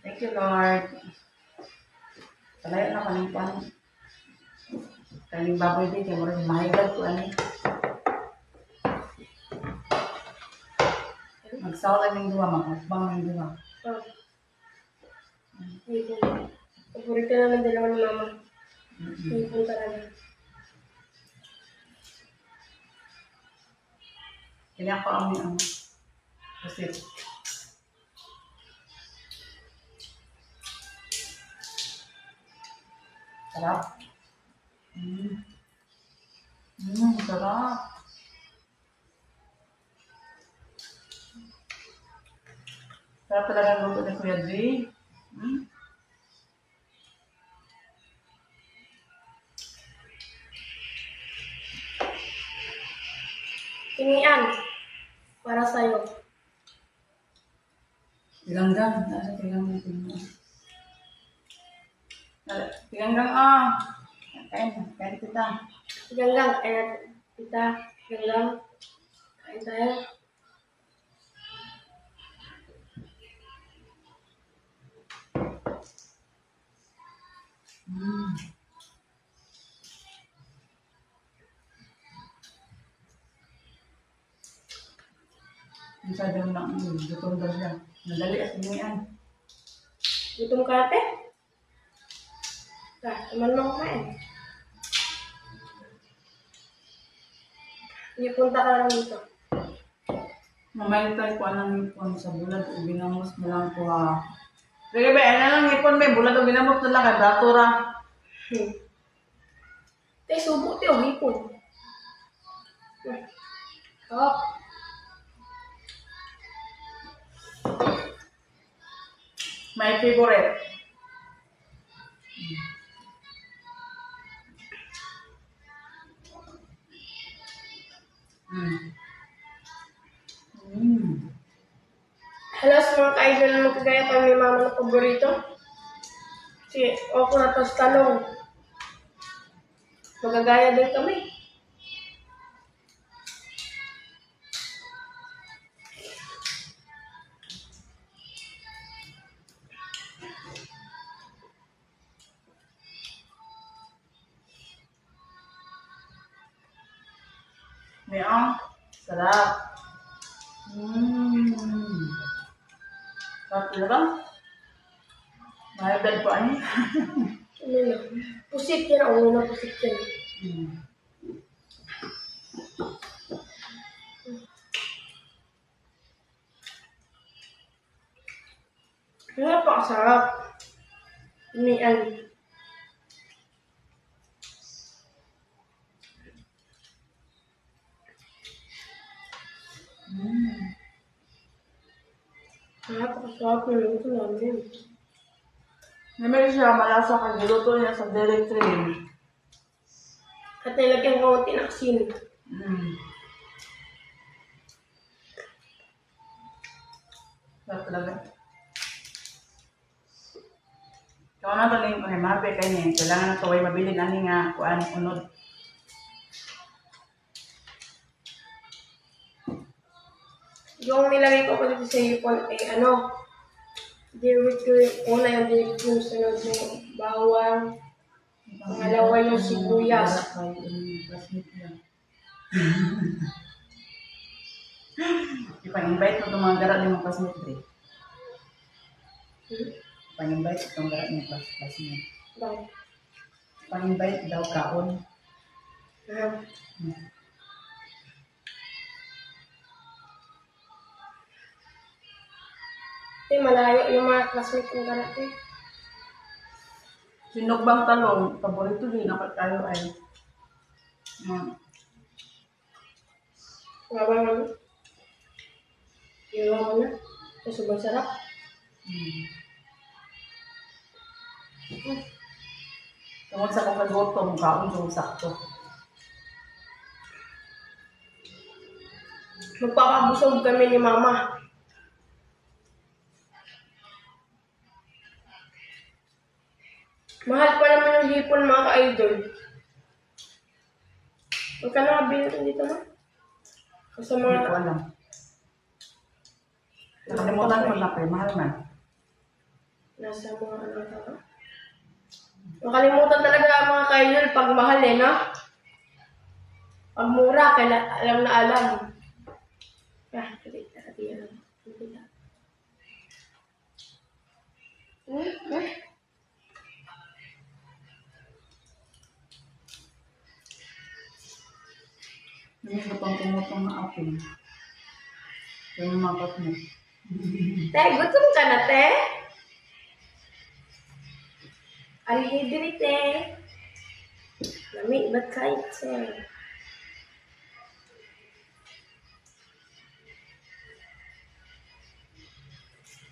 Thank you, Lord. Palayo na kalimpan. Kaling baboy din, kaya marami mahigad ko ano. Magsawa kaming duwa, magmukbang kaming duwa. Paborito na ng dalawa ni Mama. Hipon talaga. Kaya ako ang kasi sarap. Sarap. Sarap talaga ang luto ni Kuya Dre. Tinian. Para sa'yo. Tiganggang. Nasa tiganggang. Tiganggang Kain kita. Ganggang. Kita. Ganggang. Kain tayo. Masyado na gutom daw siya. Nadali at tinian. Gutom ka ate? Naman mo kumain. Ipunta ka lang dito. Mamaya tayo po anong ipon sa bulag o binamos mo lang po ha. Sige ba, ano lang ipon ba? Bulag o binamos na lang kay Datura. Tay, subo tayo, hipon. Oh. My favorite. Hello sa mga ka-idol na magkagaya kami ni Mama na paborito. Si okra tapos talong. Magagaya din kami. Sarap. Sarap talaga. Mahal po ay. Ano na? Pusit yan. Ulo na pusit yan. Napakasarap. Tinian. Napakasarap na luto namin. Naman siya malasa kang niluto niya sa direct train. At nilagyan ko ng tinaksin. Sarap talaga. Kaya na ito yung mape kayo niya. Kailangan na ito ay mabilin ani nga kuan unod. Yung nilagay ko pa dito sa hipon direct ko yung una yung direct yung sunod yung bawang, pangalawa yung sibuyas. Ipang-invite mo itong mga garat ng mga classmate, Dre. Ipang-invite itong garat ng classmate. Bakit? Ipang-invite daw kaon. Malayo yung mga classmate ng karate. Sinugbang talong, paborito din ako tayo ay Mabang ano? Iwan mo na. Sobrang sarap. Tungkol sa kakagoto, kaon yung sakto. Magpapabusog kami ni Mama. Mahal pa naman yung hipon mga ka-idol. Magkano nga bilhin dito na? Sa mga... Hindi ko alam. Nakalimutan ko na pa, mahal man. Nasa mga ano ka? Nakalimutan talaga ang mga kaidol pag mahal eh, no? Pag mura, alam na alam. Hindi alam. Hindi ko pang kumutong na apin. Yung makat mo. Te, gutom ka na, te? Alhidri, te. Lami, ba't kahit siya?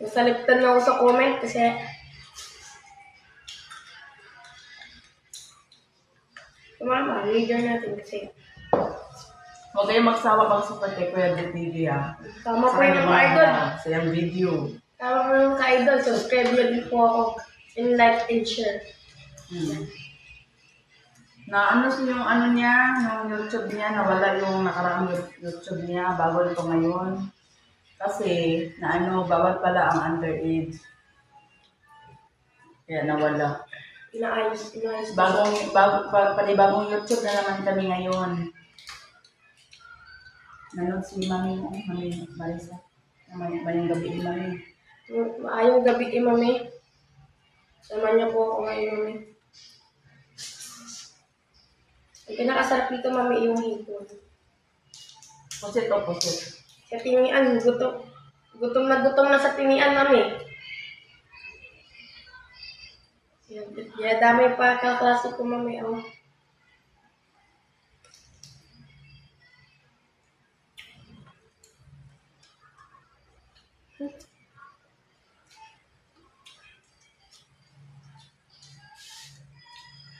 Nasaliptan na ako sa comment kasi tumama, video natin kasi Huwag kayong magsawa pag support kay Kuya BTV ah. tama po yung mga idol. Sa yung video. Tama po yung mga idol. Subscribe na din po ako. And like and share. Na ano yung ano niya, yung YouTube niya, nawala yung nakaraang YouTube niya bago ito ngayon. Kasi na ano, bawal pala ang underage. Kaya nawala. Inaayos. Panibagong YouTube na naman kami ngayon. Nanood si Mami Marisa. Mayang gabi ni Mami. Maayong gabi kay Mami. Sama niyo po ako ngayon, Mami. Ang pinakasarap dito, Mami, yung hipon. Pusit o pusit? Sa tinian, gutom na sa tinian, Mami. Yan, dami pa kaklase ko, Mami. Oh.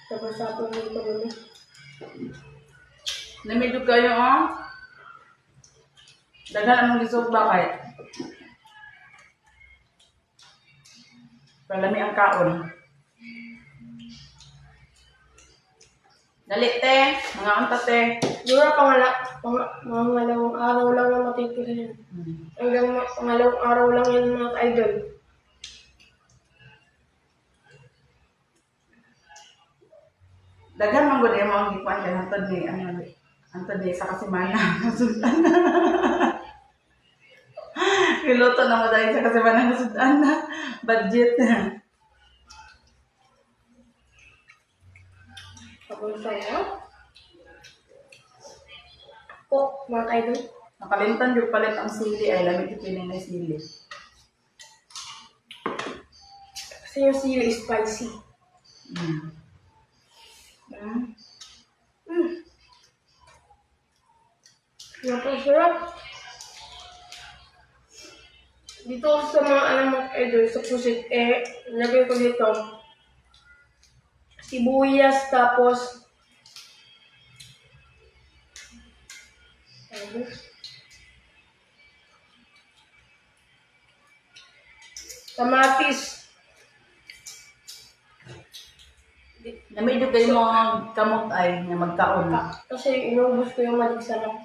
Tapos sa atin dito, Mami. Namidyo kayo, oh. Daghan ang gisog bakit? Palami ang kaon. Dali, te. Mga unta, te. Dura pangalawang araw lang na matitira yan. Hanggang pangalawang araw lang yan mga idol. Daghan man gud yung mga gikuan kay hantod ni sa kasimana. Sudan. Piloto na mo dahil sa kasimana ng Sudan na budget. Tapos sa'yo. Po, mga idol. Nakalimtan yung palit ang sili ay lamig yung pinay sili. Kasi yung sili is spicy. Napasarap. Dito ako sa mga mga idol, sa pusit, lagay ko dito. Sibuyas, tapos kamatis. Namidyo kayo mga kamot ay na magkaon. Kasi inubos ko yung maligsarap.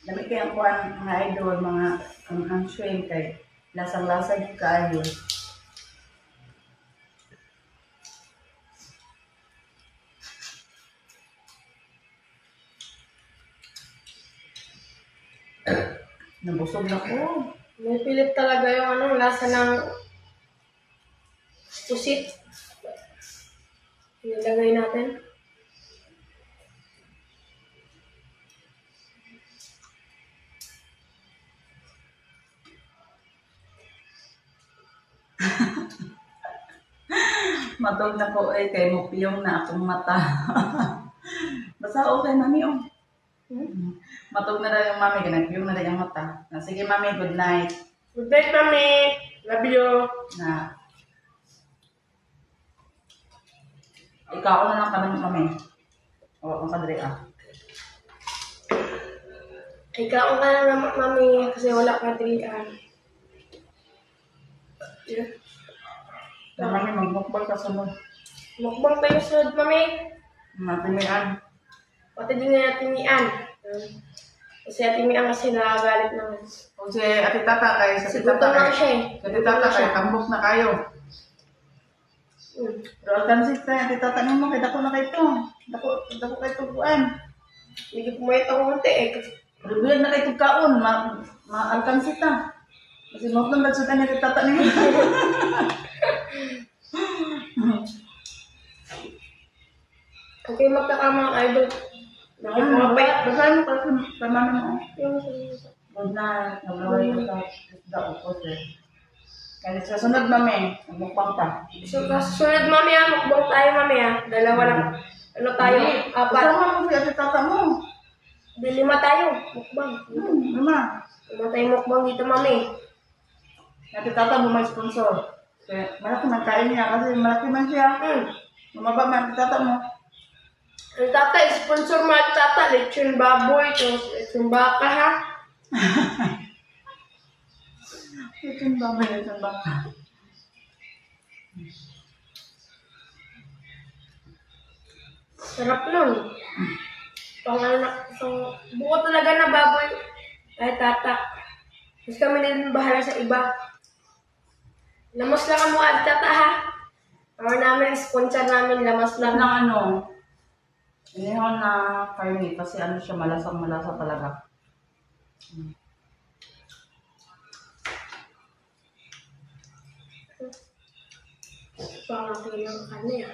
Dami kayang kuan mga idol, mga ang shrimp kay lasang-lasa yung kaayo. Nabusog na ko. May pilit talaga yung lasa ng pusit. Nilagay natin. Matog na ko kay mupiyong na akong mata. Basta okay, mami, oh. Matog na daw yung mami, ganapiyong na daw yung mata. Sige, mami, good night. Good night, Mami. Love you. Na. Ikaw na lang ka naman, mami. O, ang kadre, ah. Ikaw ka na naman, Mami, kasi wala ka tirian. Yeah. Na, mami, magbukbal ka sunod. Mukbang tayo sunod, Mami. Matimian. Pati din na natin niyan. Kasi Ate Mia kasi nakagalit naman. Kung si Ate Tata kay sa Ate Siguro Tata lang kay siya eh. sa Ate Tata kay tambok na kayo. Hmm. Pero alkansit tayo, Ate Tata nimo kay dako na kay to. Dako kay tubuan. Hindi ko pumayat ako konti eh. Rubiyag na kay tugkaon, ma-alkansit ta. Kasi mo nang nagsutan ni Ate Tata nimo. Okay, magkakama ka idol. Nakipumapayat. Basahin mo kasi sa mami mo. Yung Good night. Nagawin ko sa isda o kote. Kaya sa sunod mami, magmukbang ta. So, kasunod mamaya, mukbang tayo mamaya. Dalawa lang. Ano tayo? Apat. Kasama mo si Ate Tata mo. Di 5 tayo. Mukbang. Mama. 5 tayo mukbang dito mami. Ate Tata mo may sponsor. Kaya malaki man kain niya kasi malaki man siya. Mababa man Ate Tata mo. Ang tata, sponsor mo ang tata. Lechon baboy. Lechon baka ha. Lechon baboy, lechon baka. Sarap nun. Pang ano na, buo talaga na baboy. Ay tata. Mas kami din bahala sa iba. Lamas lang ang mga tata ha. Or namin, sponsor namin, lamas lang. Ng ano, inihaw na karne kasi ano siya, malasa talaga. Parang kailang kanya ya.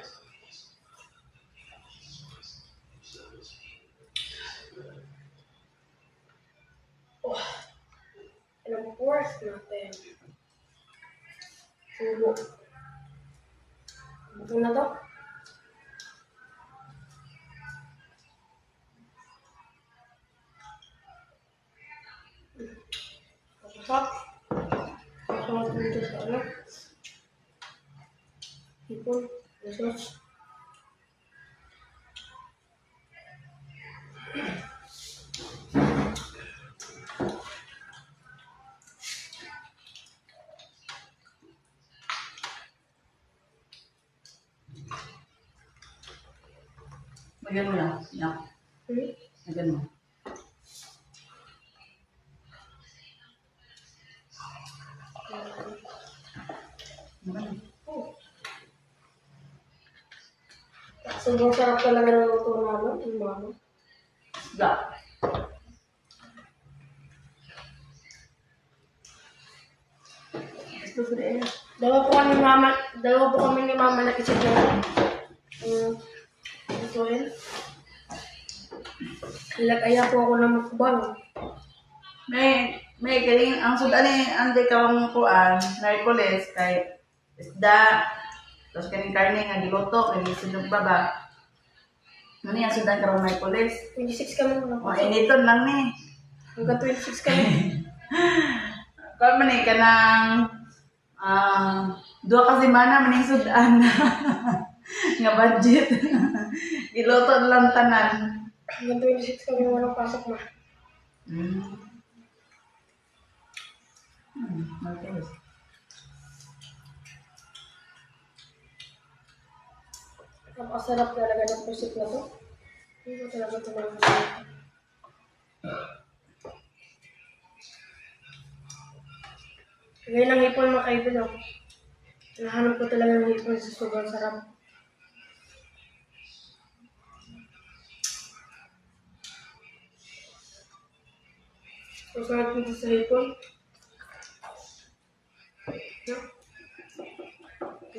Oh, ilang pores natin. Subo. Buto na to. Masarap. Masarap dito sa ano. Hipon. Masarap. Lagyan mo yan. Yan. Lagyan mo. Sobrang sarap talaga ng luto namin. Yung mama. Isda. Gusto ko rin. Dalawa po kami ni mama na isip na. Ito rin. Nag-aya po ako ng mukbang. May galing ang sudan ni ande kawang kuan, Hercules kay isda. Tapos kaning karne nga giluto, kay sinog baba. Ano yung sudan karong Hercules? 26 kami na O initon lang ni. Hanggang 26 kami. Kung man ka ng dua ka semana maning sudan nga budget. Giluto lang tanan. Hanggang 26 kami walang pasok na. Okay. Napakasarap talaga ng pusit na to. Hindi ko talaga tumalang. Ngayon ang hipon mga kaibigan. Nahanap ko talaga ng hipon sa sobrang sarap. So, sarap dito sa hipon.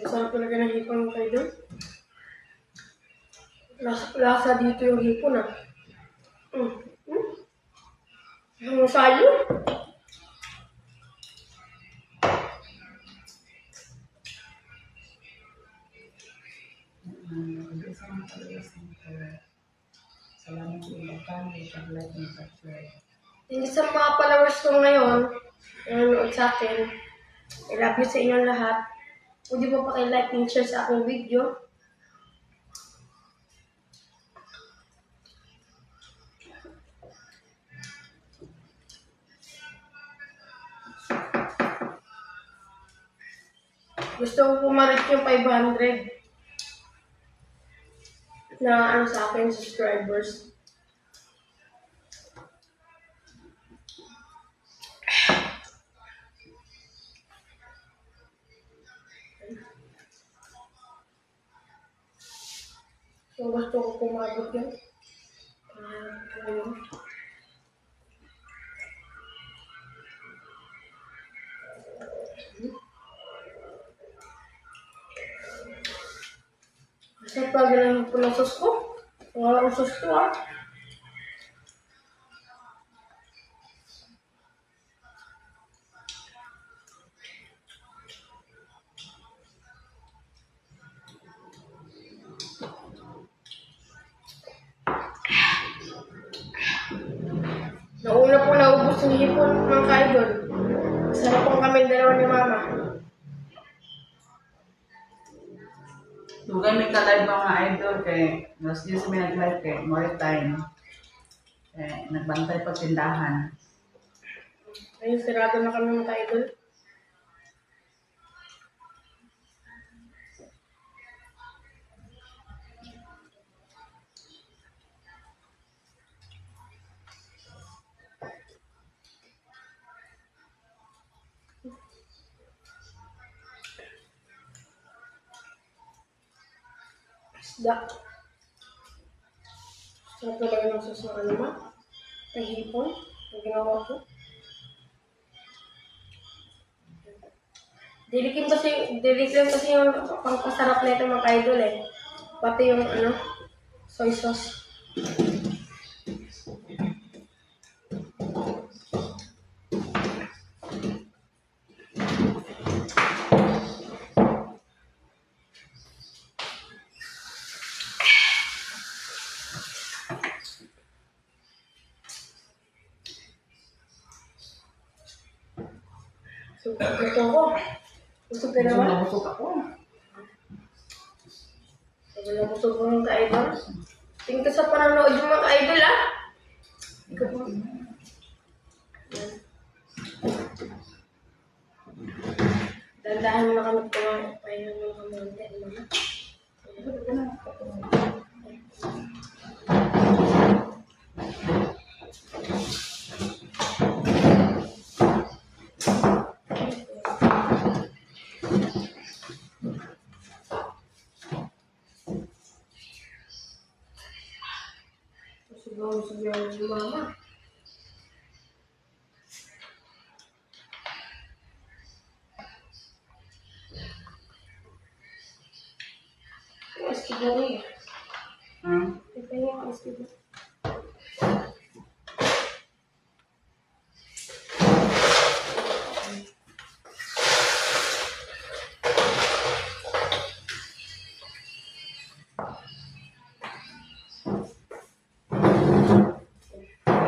Sarap talaga ng hipon mga kaibigan. Lasa dito yung hipon ah. Ang sayo. Salamat sa ibakan, pag-like and subscribe. Hindi sa mga followers ko ngayon, nanonood sa akin, I love you sa inyong lahat. Pwede po paki-like and share sa aking video. Gusto ko pumalit yung 500 na sa akin subscribers. So, gusto ko pumabot yun. Ano. Kasi pag lang po ng sos ko, wala akong sos ko ah. Nauna po naubos ng hipon ng kaidol. Sarap pong kami dalawa ni Mama. Dugay may ka-live mga idol kay mas yun sa may nag-live kay more time. Nagbantay pag tindahan. Ayun, sarado na kami ng kaidol. Isda. Sarap talaga ng sos ng ano ma. Ng hipon. Ang ginawa ko. Dilikin kasi yung pangpasarap na ito mga kaidol eh. Pati yung ano, soy sauce. So, ito ko. Busog ka naman. Busog ako. Sabi na busog mo ng ka-idol. Tingin ka sa panonood yung mga ka-idol ah. Ikaw po. Dandahan mo na kami kumain. Pahinga mo na kami ulit. Busog yung mama. Basketball eh. Ito yung basketball.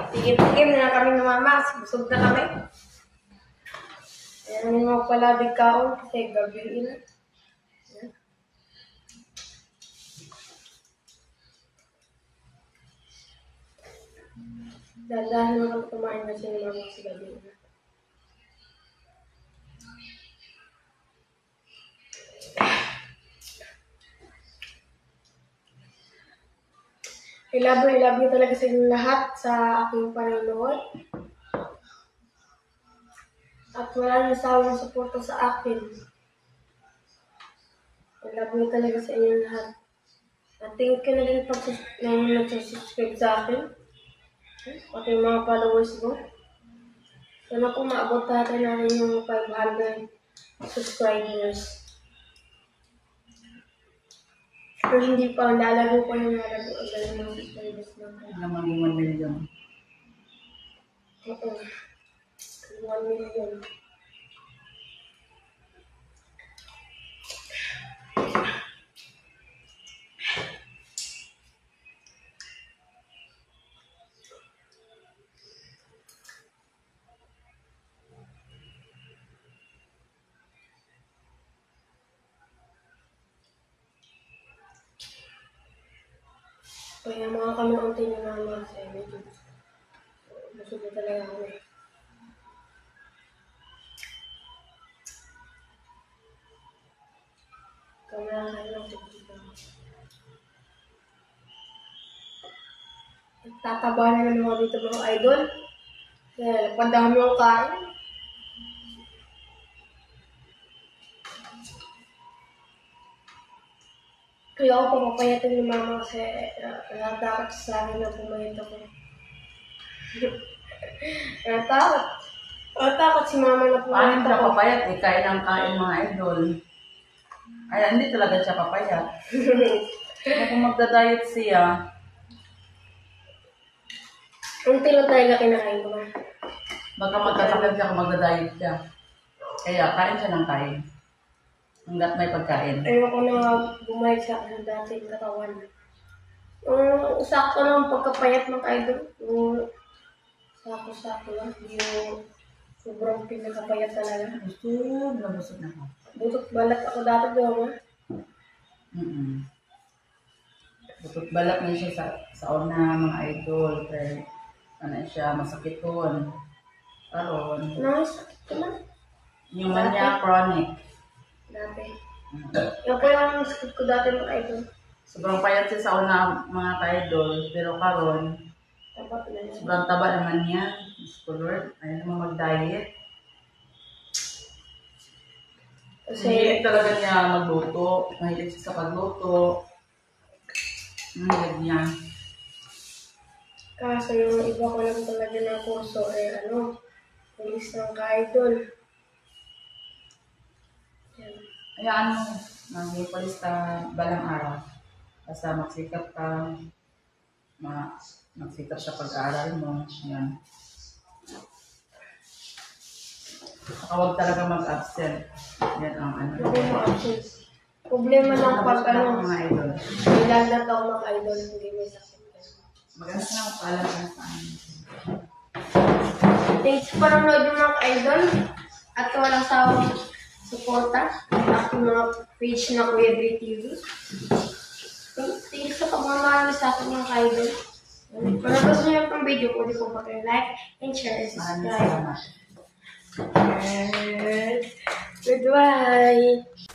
Tigil-tigil na kami ng mama. Busog na kami. Ayan yung mga palabig kaon kasi gabi na. Dahil naman kumain na siya ng mama sa gabi na. I love you talaga sa inyong lahat sa aking panonood. At wala nang sawang suporta sa akin. I love you talaga sa inyong lahat. At thank you na din pag nag-subscribe sa akin. Pati yung mga followers ko. Sana po maabot natin yung 500 subscribers. Pero hindi pa, lalago pa yung lalago ang galing ng subscribers natin. Na maging 1 million. Oo. 1 million. Kaya mga kami-unti na naman sa medyo busog na talaga kami. Kami lang kayo ng tubig. Tataba na naman mga dito mga idol. Kaya padami yung kain. Kaya hindi ako papapayatin ni mama kasi natakot sa akin na pumayat ako. Natakot. Natakot si mama na Paano pumayat siya ako. papayat? Kain ang kain mga idol. Ay, hindi talaga siya papayat. Kaya kung magda-diet siya, Unti lang talaga kinakain ko ba? baka magkasakit siya kung magda-diet siya. Kaya kain siya ng kain. Hanggat may pagkain. Ayoko na bumalik sa akin dating katawan. Yung sakto lang pagkapayat ng idol. Yung sakto-sakto lang. Yung sobrang pinakapayat talaga. Busog na busog na ako. Butot balat ako dati gawin. Butot balat na siya sa una mga idol. Pero ano siya, masakit doon. Karon, Nakasakit ko na. yung manya chronic. Dati. Yung po yung sakit ko dati ng idol. Sobrang payat siya sa una mga idol. Pero karon, Tapat na yun. sobrang taba naman niya. Muscular. Ayaw naman mag-diet. Kasi, Mahilig talaga niya magluto. Mahilig siya sa pagluto. Mahilig niya. kaso yung iba ko lang talaga na kurso pulis ng ka-idol. Yan. Hayaan mo. Magpalis ka balang araw. Basta magsikap ka. Magsikap sa pag-aaral mo. Yan. Saka huwag talaga mag-absent. Yan ang ano. Hindi mo options. Problema lang pag Mga idol. may lagnat ako mag-idol, hindi may sakit. Maganda na ako paalam ka sa amin. Thanks for panonood yung mga idol at walang sawang suporta sa aking mga page na Kuya Dre TV. Thanks sa pagmamahal sa aking mga idol. Kung nagustuhan niyo itong video, pwede po like and share and Maraming subscribe. salamat. And goodbye!